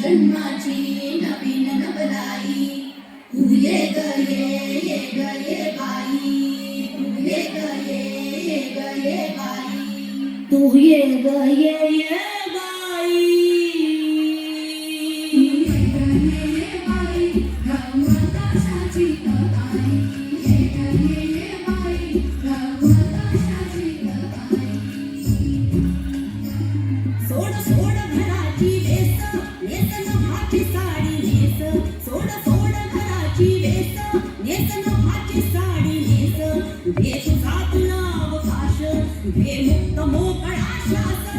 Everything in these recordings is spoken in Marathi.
जन्माची नवीन नवलाई तू ये ग ये ग ये बाई तू ये ग ये बाई तू ये ग ये बाई सोड सोड घराची वेस नेस नभाची साडी नेस सोड सोड घराची वेस नेस नभाची साडी नेस घे तुझा तुला अवकाश घे मुक्त मोकळा श्वास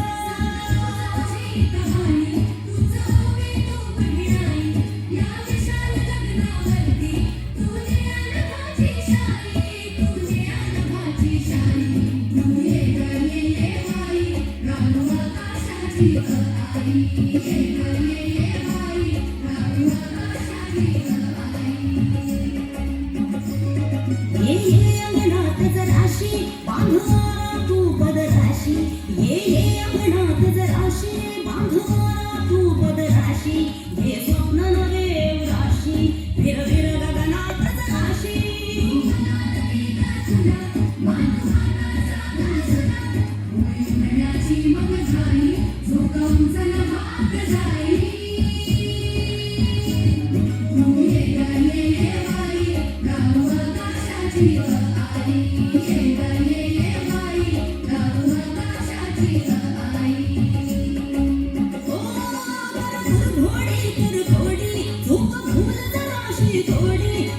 ये अंगणात जराशी बांधवा तू बदराशी ये अंगणात जराशी बांधवा तू बदराशी हे स्वप्न नवे उराशी फिर फिर गगनात जराशी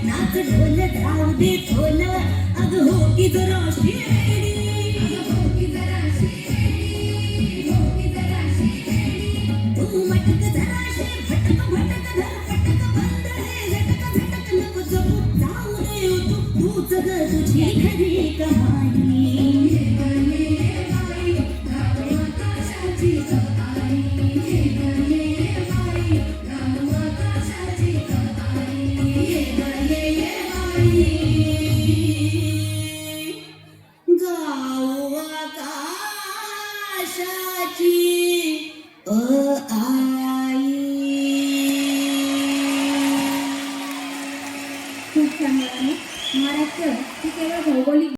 नाच ढोल धाव दे ढोल अग हो की जराशी तू मटक जराशी भटक भटक धर पटक बंद हे झटक झटक नको जपू जाऊ दे तूच ग तुझी खरी कहाणी गाऊ आकाशाची